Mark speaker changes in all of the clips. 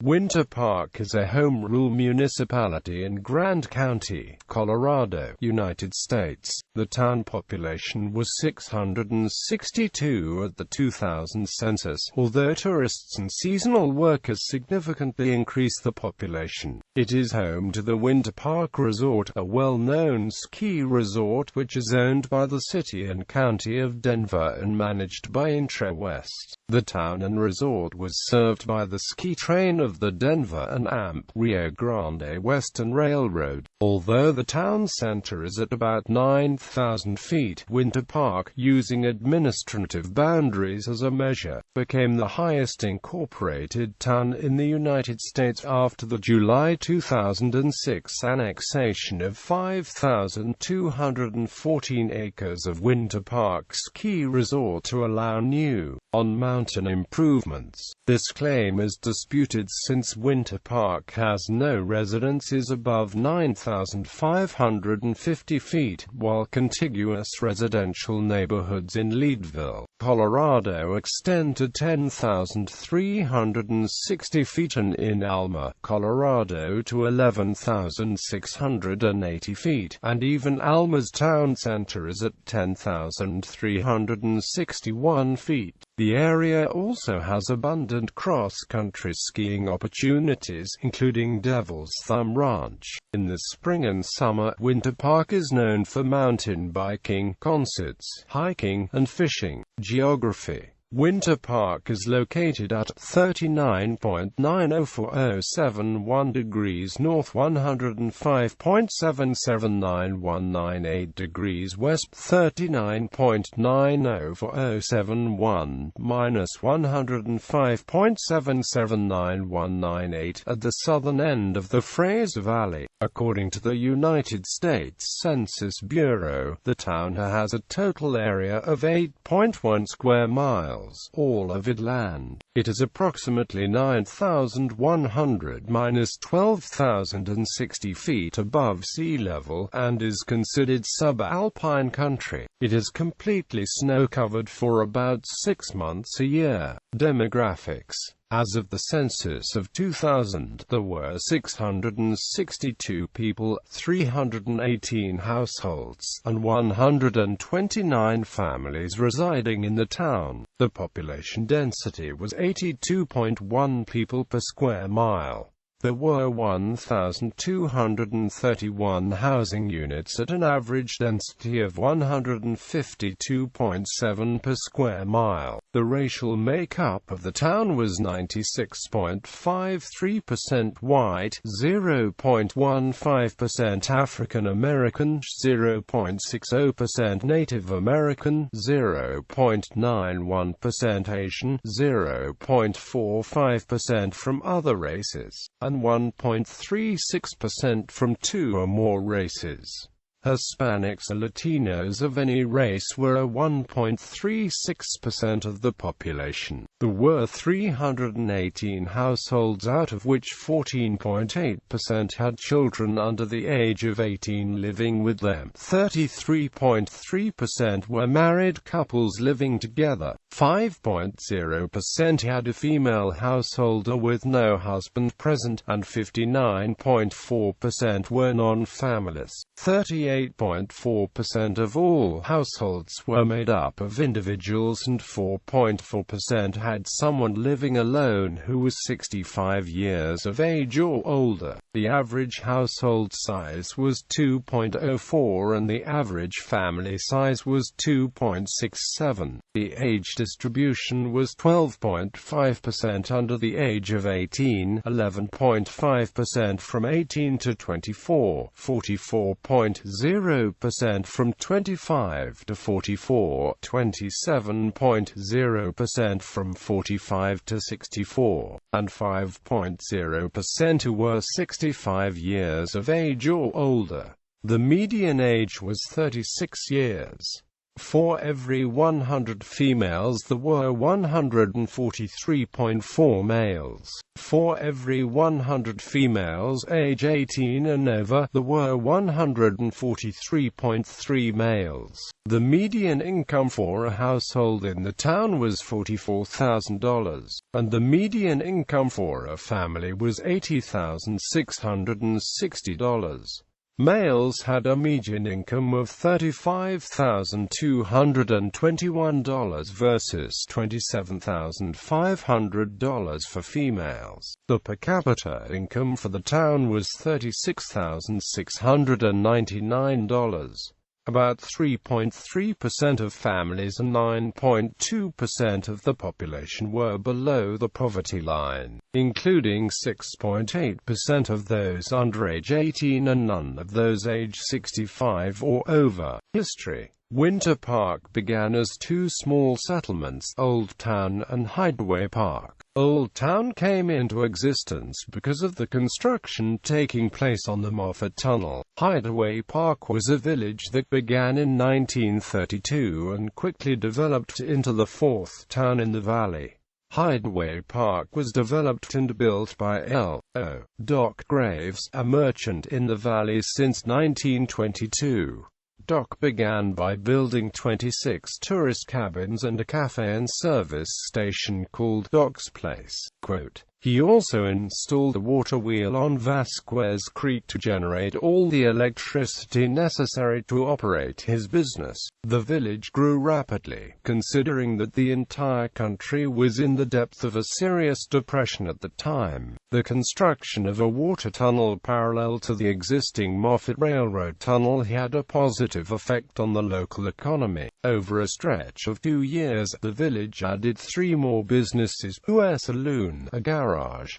Speaker 1: Winter Park is a home rule municipality in Grande County, Colorado, United States. The town population was 662 at the 2000 census, although tourists and seasonal workers significantly increased the population. It is home to the Winter Park Resort, a well-known ski resort which is owned by the city and county of Denver and managed by Intrawest. The town and resort was served by the ski train of the Denver and Rio Grande Western Railroad. Although the town center is at about 9,000 feet, Winter Park, using administrative boundaries as a measure, became the highest incorporated town in the United States after the July 2006 annexation of 5,214 acres of Winter Park Ski Resort to allow new, on-mountain improvements. This claim is disputed since Winter Park has no residences above 9,550 feet, while contiguous residential neighborhoods in Leadville, Colorado extend to 10,360 feet and in Alma, Colorado to 11,680 feet, and even Alma's town center is at 10,361 feet. The area also has abundant cross-country skiing opportunities, including Devil's Thumb Ranch. In the spring and summer, Winter Park is known for mountain biking, concerts, hiking, and fishing. Geography. Winter Park is located at 39.904071 degrees north, 105.779198 degrees west, 39.904071 minus 105.779198 at the southern end of the Fraser Valley. According to the United States Census Bureau, the town has a total area of 8.1 square miles, all of it land. It is approximately 9,100 minus 12,060 feet above sea level, and is considered subalpine country. It is completely snow-covered for about 6 months a year. Demographics. As of the census of 2000, there were 662 people, 318 households, and 129 families residing in the town. The population density was 82.1 people per square mile. There were 1,231 housing units at an average density of 152.7 per square mile. The racial makeup of the town was 96.53% white, 0.15% African American, 0.60% Native American, 0.91% Asian, 0.45% from other races, and 1.36% from 2 or more races. Hispanics or Latinos of any race were 1.36% of the population. There were 318 households, out of which 14.8% had children under the age of 18 living with them. 33.3% were married couples living together. 5.0% had a female householder with no husband present, and 59.4% were non-families. 38.4% of all households were made up of individuals, and 4.4% had someone living alone who was 65 years of age or older. The average household size was 2.04 and the average family size was 2.67. The age distribution was 12.5% under the age of 18, 11.5% from 18 to 24, 44.0% from 25 to 44, 27.0% from 45 to 64, and 5.0% who were 65 years of age or older. The median age was 36 years. For every 100 females there were 143.4 males. For every 100 females age 18 and over, there were 143.3 males. The median income for a household in the town was $44,000, and the median income for a family was $80,660. Males had a median income of $35,221 versus $27,500 for females. The per capita income for the town was $36,699. About 3.3% of families and 9.2% of the population were below the poverty line, including 6.8% of those under age 18 and none of those age 65 or over. History. Winter Park began as two small settlements, Old Town and Hideaway Park. Old Town came into existence because of the construction taking place on the Moffat Tunnel. Hideaway Park was a village that began in 1932 and quickly developed into the fourth town in the valley. Hideaway Park was developed and built by L.O. Doc Graves, a merchant in the valley since 1922. Doc began by building 26 tourist cabins and a cafe and service station called Doc's Place. Quote, he also installed a water wheel on Vasquez Creek to generate all the electricity necessary to operate his business. The village grew rapidly, considering that the entire country was in the depth of a serious depression at the time. The construction of a water tunnel parallel to the existing Moffat Railroad tunnel had a positive effect on the local economy. Over a stretch of 2 years, the village added 3 more businesses, a saloon, a garage,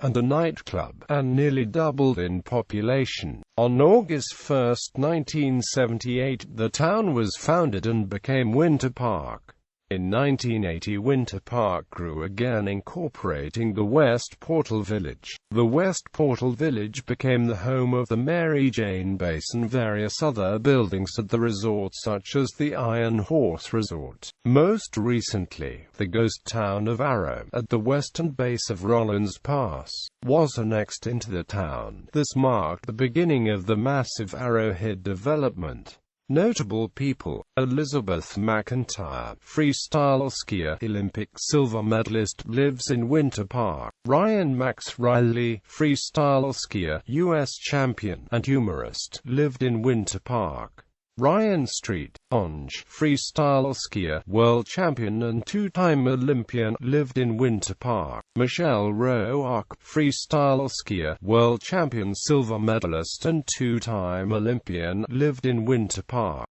Speaker 1: and a nightclub, and nearly doubled in population. On August 1, 1978, the town was founded and became Winter Park. In 1980, Winter Park grew again, incorporating the West Portal Village. The West Portal Village became the home of the Mary Jane Base and various other buildings at the resort, such as the Iron Horse Resort. Most recently, the ghost town of Arrow, at the western base of Rollins Pass, was annexed into the town. This marked the beginning of the massive Arrowhead development. Notable people: Elizabeth McIntyre, freestyle skier, Olympic silver medalist, lives in Winter Park. Ryan Max Riley, freestyle skier, U.S. champion, and humorist, lived in Winter Park. Ryan Street, freestyle skier, world champion and 2-time Olympian, lived in Winter Park. Michelle Roark, freestyle skier, world champion, silver medalist and 2-time Olympian, lived in Winter Park.